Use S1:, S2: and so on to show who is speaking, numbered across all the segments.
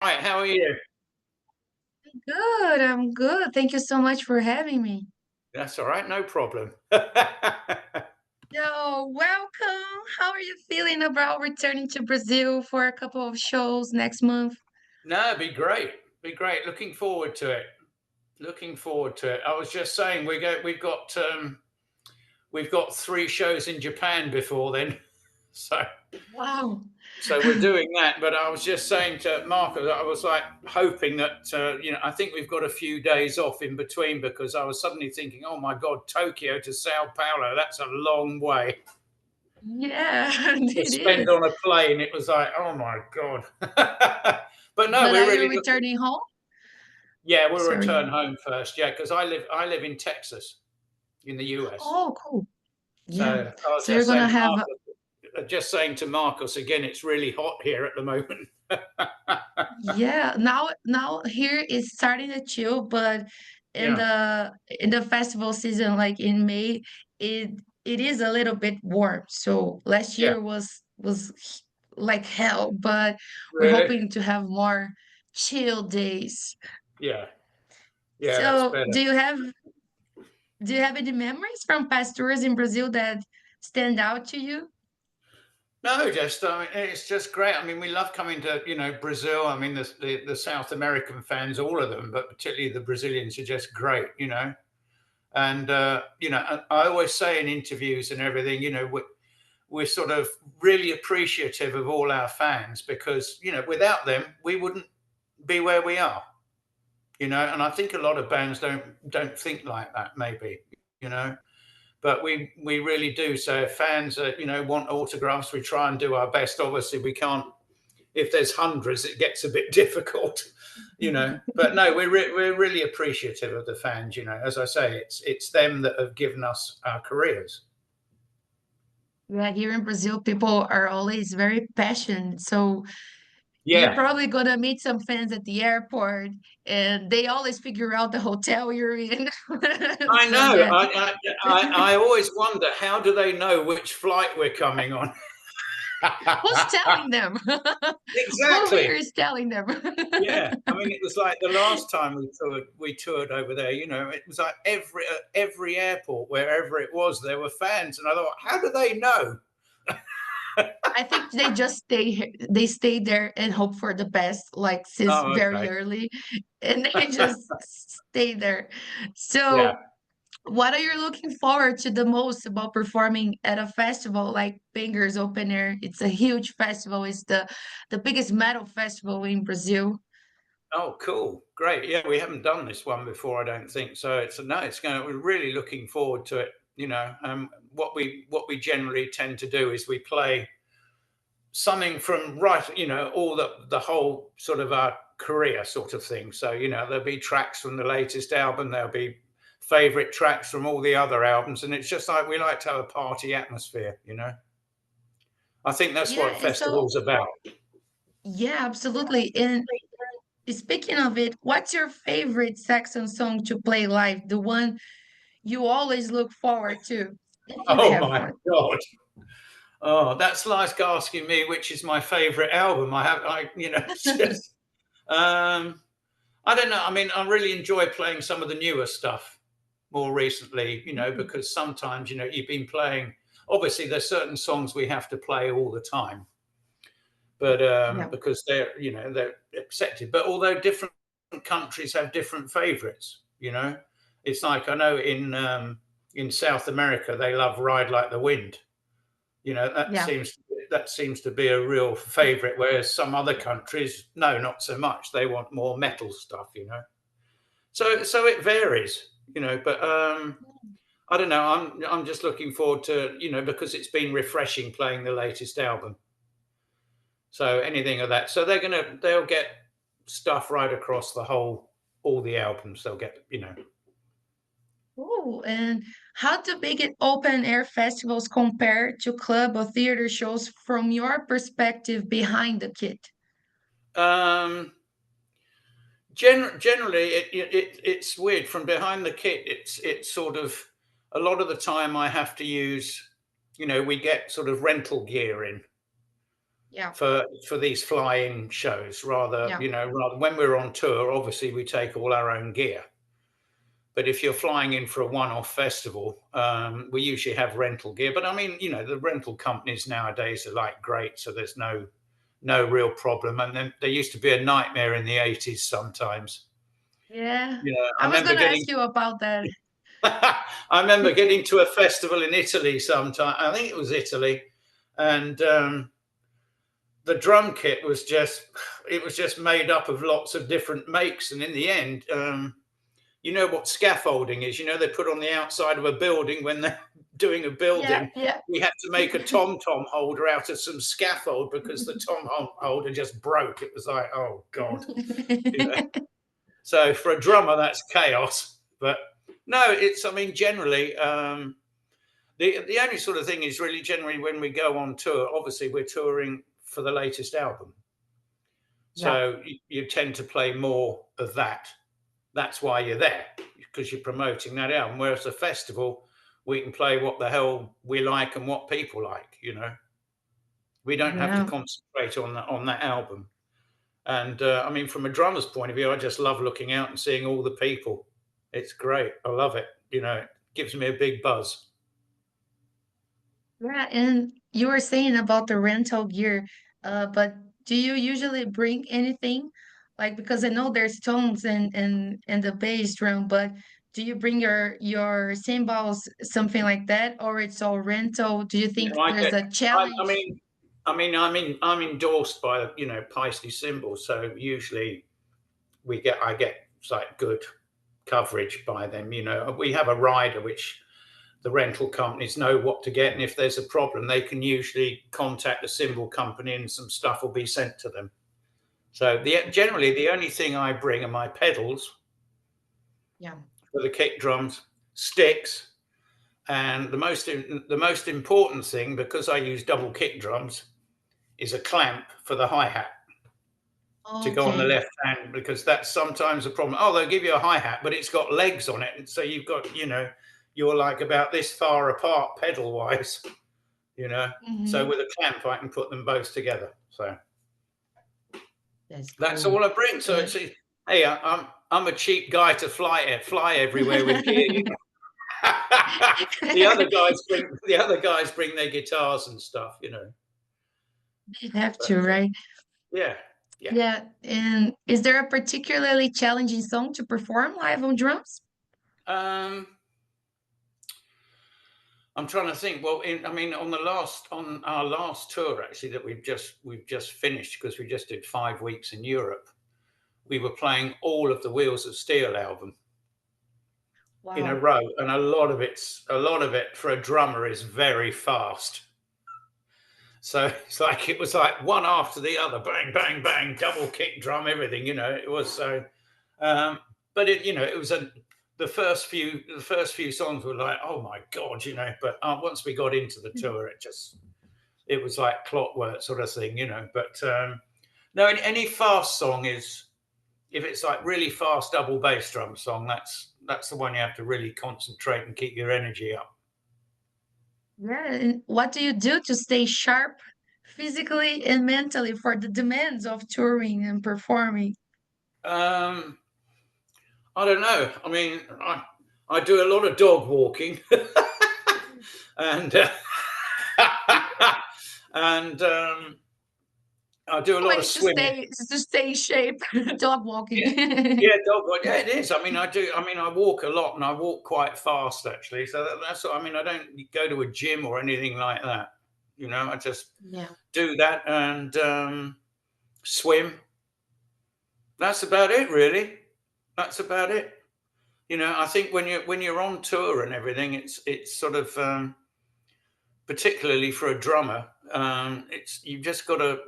S1: Hi, how are you?
S2: Good, I'm good. Thank you so much for having me.
S1: That's all right, no problem.
S2: So, welcome. How are you feeling about returning to Brazil for a couple of shows next month?
S1: No, it'd be great. Be great. Looking forward to it. Looking forward to it. I was just saying we've got three shows in Japan before then. So
S2: Wow.
S1: so we're doing that. But I was just saying to Marco that I was like hoping that I think we've got a few days off in between because I was suddenly thinking, oh my God, Tokyo to Sao Paulo, that's a long way.
S2: Yeah,
S1: To
S2: it
S1: spend
S2: is.
S1: on a plane, it was like, oh my God. But no,
S2: But
S1: we're
S2: are you
S1: really looking.
S2: returning home?
S1: Yeah, we'll
S2: Sorry.
S1: return home first. Yeah, because I live in Texas, in the US.
S2: Oh, cool.
S1: So
S2: Yeah.
S1: I was
S2: So you're
S1: just
S2: gonna
S1: saying to
S2: have
S1: Marcus again, it's really hot here at the moment.
S2: yeah, now here it's starting to chill, but in
S1: Yeah,
S2: the festival season, like in May, it it is a little bit warm. So last
S1: yeah,
S2: year was like hell, but we're
S1: really.
S2: hoping to have more chill days.
S1: Yeah, yeah, that's
S2: So
S1: better.
S2: do you have any memories from past tours in Brazil that stand out to you?
S1: No, just I mean, it's just great. I mean, we love coming to Brazil. I mean, the South American fans, all of them, but particularly the Brazilians are just great. And I always say in interviews and everything, we're sort of really appreciative of all our fans because without them we wouldn't be where we are. And I think a lot of bands don't think like that, maybe. You know, but we really do. So if fans want autographs, we try and do our best. Obviously, we can't. If there's hundreds, it gets a bit difficult. But no, we're really appreciative of the fans. As I say, it's them that have given us our careers.
S2: Yeah, here in Brazil, people are always very passionate. So you're
S1: Yeah,
S2: probably gonna meet some fans at the airport, and they always figure out the hotel you're in.
S1: I
S2: So
S1: know.
S2: yeah,
S1: I always wonder, how do they know which flight we're coming on?
S2: who's telling them? Who here
S1: Exactly.
S2: is telling them?
S1: Yeah. I mean, it was like the last time we toured over there. It was like every airport, wherever it was, there were fans, and I thought, how do they know?
S2: I think they just they stay there and hope for the best, like since
S1: Oh,
S2: very
S1: okay.
S2: early, and they just stay there.
S1: Yeah.
S2: So what are you looking forward to the most about performing at a festival like Bangers Open Air? It's a huge festival. It's the biggest metal festival in Brazil.
S1: Oh, cool. Great. Yeah, we haven't done this one before, I don't think. So it's no, it's going. We're really looking forward to it. What we generally tend to do is we play something from right, all the whole sort of our career sort of thing. So, there'll be tracks from the latest album, there'll be favorite tracks from all the other albums, and it's just like we like to have a party atmosphere. I think that's
S2: Yeah,
S1: what
S2: and so
S1: festivals about.
S2: yeah, absolutely. And speaking of it, what's your favorite Saxon song to play live? The one you always look forward to, if you
S1: Oh
S2: have
S1: my
S2: one.
S1: God. Oh, that's like asking me which is my favorite album. It's just um I don't know. I mean, I really enjoy playing some of the newer stuff more recently,
S2: Mm,
S1: because sometimes, you've been playing, obviously, there's certain songs we have to play all the time, but
S2: yeah.
S1: because they're accepted. But although different countries have different favorites, it's like I know in South America they love "Ride Like the Wind." That
S2: Yeah.
S1: seems to be a real favorite, whereas some other countries, no, not so much. They want more metal stuff. So it varies, but I don't know. I'm just looking forward to, because it's been refreshing playing the latest album. So anything of that. So they'll get stuff right across all the albums. They'll get.
S2: Oh, and how do big open air festivals compare to club or theater shows from your perspective behind the kit?
S1: Um, Generally, it's weird from behind the kit. It's sort of a lot of the time I have to use. We get sort of rental gear in.
S2: Yeah.
S1: for these fly-in shows. Rather,
S2: Yeah.
S1: rather when we're on tour, obviously we take all our own gear. But if you're flying in for a one-off festival, we usually have rental gear. But I mean, the rental companies nowadays are like great, so there's no real problem. And then there used to be a nightmare in the 80s sometimes.
S2: Yeah.
S1: I
S2: I was
S1: remember
S2: gonna
S1: getting
S2: ask you about that.
S1: I remember getting to a festival in Italy sometime. I think it was Italy, and the drum kit was just made up of lots of different makes. And in the end, you know what scaffolding is? They put on the outside of a building when they're doing a
S2: Yeah,
S1: building.
S2: yeah.
S1: We had to make a tom-tom holder out of some scaffold because the tom-tom holder just broke. It was like, oh God. So for a drummer, that's chaos. But no, generally, the only sort of thing is really generally when we go on tour, obviously we're touring for the latest album.
S2: Yeah.
S1: So you tend to play more of that. That's why you're there, because you're promoting that album. Whereas a festival, we can play what the hell we like and what people like. We don't have to
S2: Yeah.
S1: concentrate on that album. And I mean, from a drummer's point of view, I just love looking out and seeing all the people. It's great. I love it. It gives me a big buzz.
S2: Yeah, and you were saying about the rental gear, but do you usually bring anything? Like, because I know there's tones and the bass drum, but do you bring your cymbals, something like that, or it's all rental? Do you think
S1: I
S2: there's
S1: get.
S2: a
S1: I
S2: challenge?
S1: mean, I'm endorsed by Paisley Cymbals, so usually I get like good coverage by them. We have a rider which the rental companies know what to get, and if there's a problem, they can usually contact the cymbal company, and some stuff will be sent to them. So generally the only thing I bring are my pedals
S2: Yeah.
S1: for the kick drums, sticks. And the most important thing, because I use double kick drums, is a clamp for the hi-hat to go on the
S2: Okay.
S1: left hand, because that's sometimes a problem. Oh, they'll give you a hi-hat, but it's got legs on it. And so you've got, you're like about this far apart pedal wise, you know. So
S2: Hmm.
S1: with a clamp, I can put them both together. So
S2: That's
S1: that's
S2: cool.
S1: all I bring. So
S2: Yeah.
S1: it's hey, I'm a cheap guy to fly everywhere with gear. The other guys bring their guitars and stuff.
S2: You have
S1: But
S2: to, right?
S1: yeah, yeah.
S2: Yeah. And is there a particularly challenging song to perform live on drums?
S1: Um, I'm trying to think. Well, on our last tour actually that we've just finished, because we just did 5 weeks in Europe. We were playing all of the Wheels of Steel album in a
S2: Wow.
S1: row, and a lot of it for a drummer is very fast. So it was like one after the other, bang, bang, bang, double kick drum, everything. It was so. Um, but it was the first few songs were like, oh my God. But once we got into the tour, it was like clockwork sort of thing. But no, any fast song is, if it's like really fast double bass drum song, that's the one you have to really concentrate and keep your energy up.
S2: Yeah, and what do you do to stay sharp physically and mentally for the demands of touring and performing?
S1: Um, I don't know. I mean, I do a lot of dog walking, and and I do a lot of
S2: Ways
S1: swimming.
S2: to stay in shape, dog walking.
S1: Yeah, yeah, dog walk. Yeah, it is. I mean, I do. I mean, I walk a lot, and I walk quite fast actually. So that's what I mean. I don't go to a gym or anything like that. I just
S2: Yeah,
S1: do that and swim. That's about it, really. That's about it. I think when you're on tour and everything, it's sort of particularly for a drummer, it's you've just got to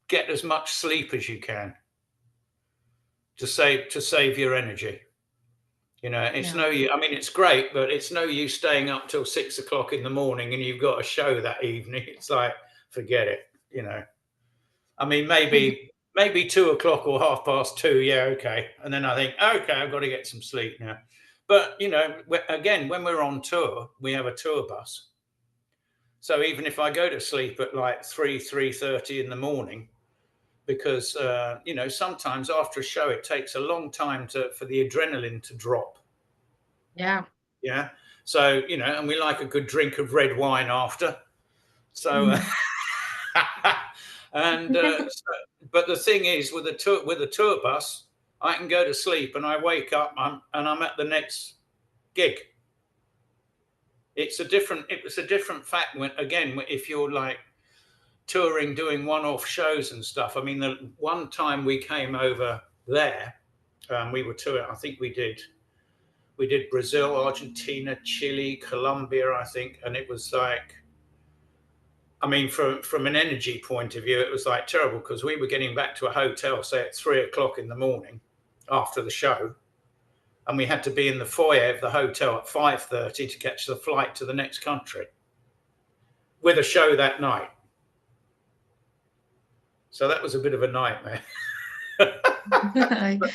S1: get as much sleep as you can to save your energy. It's
S2: yeah.
S1: no use. I mean, it's great, but it's no use staying up till 6 o'clock in the morning and you've got a show that evening. It's like, forget it. I mean, maybe 2 o'clock or 2:30. Yeah, okay. And then I think, okay, I've got to get some sleep now. But again, when we're on tour, we have a tour bus. So even if I go to sleep at like 3:30 in the morning, because sometimes after a show it takes a long time for the adrenaline to drop.
S2: Yeah.
S1: Yeah. So and we like a good drink of red wine after. So
S2: Mhm.
S1: and but the thing is, with a tour bus, I can go to sleep and I wake up and I'm at the next gig. It was a different fact when, again, if you're like touring, doing one-off shows and stuff. I mean, the one time we came over there, we were touring. I think we did Brazil, Argentina, Chile, Colombia, I think, and it was like, I mean, from an energy point of view, it was like terrible, because we were getting back to a hotel, say at 3 o'clock in the morning after the show, and we had to be in the foyer of the hotel at 5:30 to catch the flight to the next country with a show that night. So that was a bit of a nightmare. But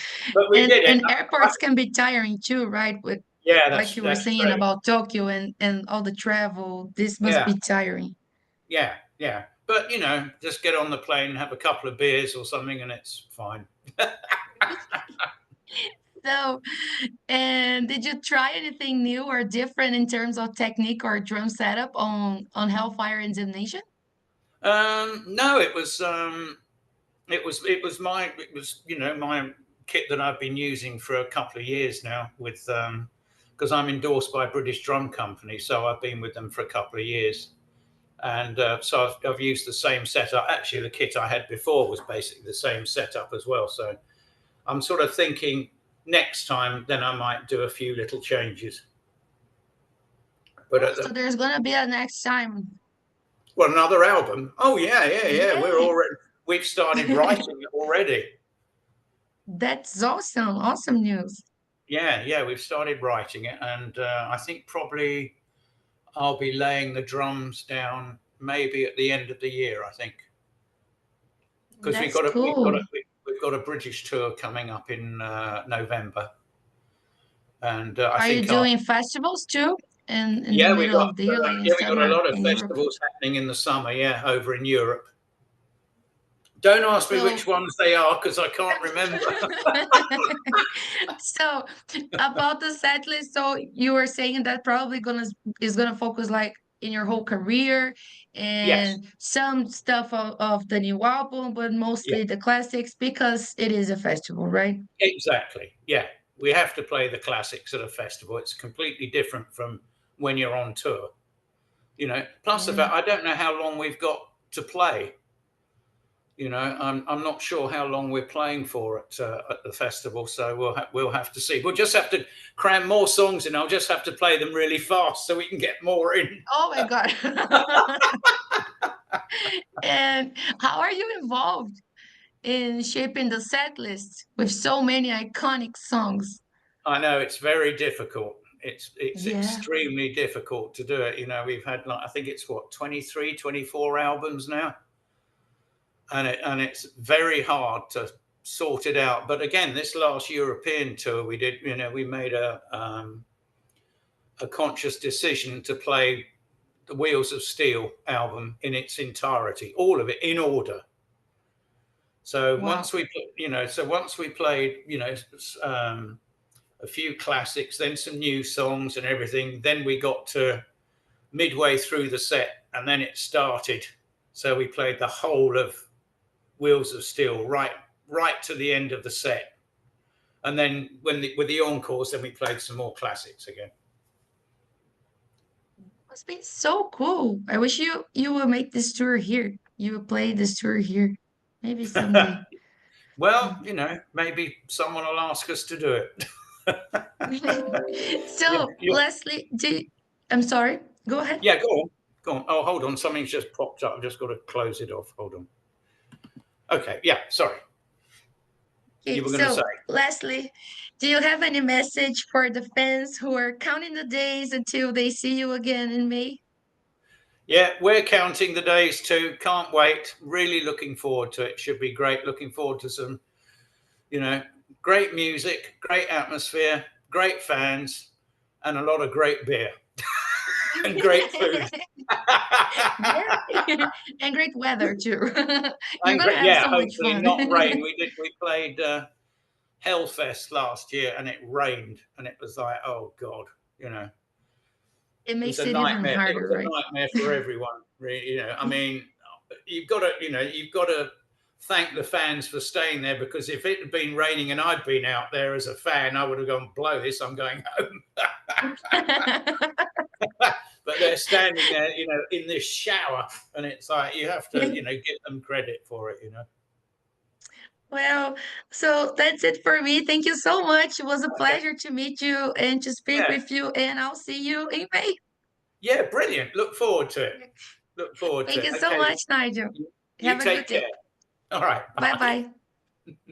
S1: we did it.
S2: And airports can be tiring too, right? With,
S1: Yeah,
S2: like you were
S1: that's
S2: saying
S1: great.
S2: about Tokyo and all the travel, this must
S1: Yeah,
S2: be tiring.
S1: yeah, yeah. But just get on the plane and have a couple of beers or something, and it's fine.
S2: So, and did you try anything new or different in terms of technique or drum setup on Hellfire and Damnation?
S1: No, it was my kit that I've been using for a couple of years now, with because I'm endorsed by a British drum company, so I've been with them for a couple of years, and so I've used the same setup. Actually, the kit I had before was basically the same setup as well. So I'm sort of thinking next time, then I might do a few little changes. But
S2: Oh, so there's gonna be a next time.
S1: well, another album. Oh yeah, yeah, yeah.
S2: Yay!
S1: We've started writing it already.
S2: That's awesome. Awesome news.
S1: Yeah, yeah, we've started writing it, and I think probably I'll be laying the drums down maybe at the end of the year. I think, because
S2: That's cool.
S1: we've got a British tour coming up in November, and I
S2: Are you
S1: think
S2: doing festivals too in the
S1: yeah,
S2: middle of the year, like in
S1: we got a
S2: summer
S1: lot of
S2: in Europe?
S1: festivals happening in the summer. Yeah, over in Europe. Don't ask me
S2: So
S1: which ones they are, because I can't remember.
S2: so about the set list, so you were saying that probably gonna focus like in your whole career
S1: Yes.
S2: and some stuff of the new album, but
S1: Yeah.
S2: mostly the classics because it is a festival, right?
S1: Exactly. Yeah. We have to play the classics at a festival. It's completely different from when you're on tour. Plus the
S2: Yeah.
S1: fact, I don't know how long we've got to play. I'm not sure how long we're playing for at the festival, so we'll have to see. We'll just have to cram more songs in. I'll just have to play them really fast so we can get more in.
S2: Oh my God. And how are you involved in shaping the set list with so many iconic songs?
S1: I know it's very difficult. It's
S2: Yeah.
S1: extremely difficult to do it. We've had, like, I think it's what, 23, 24 albums now, and it's very hard to sort it out. But again, this last European tour we did, we made a conscious decision to play the Wheels of Steel album in its entirety, all of it in order. So
S2: Wow.
S1: once we played, a few classics, then some new songs and everything, then we got to midway through the set, and then it started. So we played the whole of Wheels of Steel right to the end of the set, and then with the encores, then we played some more classics again.
S2: Must be so cool. I wish you would make this tour here. You would play this tour here. Maybe someday.
S1: Well, maybe someone will ask us to do it. Yeah,
S2: So, Leslie, I'm sorry. Go ahead.
S1: yeah, go on. Go on. Oh, hold on. Something's just popped up. I've just got to close it off. Hold on. Okay. Yeah. Sorry. You
S2: Okay,
S1: were going to say.
S2: so Leslie, do you have any message for the fans who are counting the days until they see you again in May?
S1: Yeah, we're counting the days too. Can't wait. Really looking forward to it. Should be great. Looking forward to some, great music, great atmosphere, great fans, and a lot of great beer. and great food.
S2: Yeah. And great weather too. You're
S1: And
S2: gonna
S1: great,
S2: have
S1: yeah,
S2: so much
S1: hopefully
S2: fun.
S1: not rain. We played Hellfest last year, and it rained, and it was like, oh God, you know,
S2: It
S1: it was
S2: makes
S1: a
S2: it even
S1: nightmare. It
S2: harder,
S1: was a
S2: right?
S1: nightmare for everyone, really. You know, I mean, you've got to thank the fans for staying there, because if it had been raining and I'd been out there as a fan, I would have gone, blow this, I'm going home. But they're standing there, you know, in this shower, and it's like you have to, you know, give them credit for it, you know.
S2: Well, so that's it for me. Thank you so much. It was a
S1: Okay.
S2: pleasure to meet you and to speak
S1: Yeah.
S2: with you, and I'll see you in May.
S1: Yeah, brilliant. Look forward to it. Look forward to
S2: Thank
S1: it.
S2: you so
S1: Okay.
S2: much, Nigel.
S1: You
S2: Have a good
S1: take care.
S2: day.
S1: All right.
S2: Bye
S1: Bye.
S2: bye.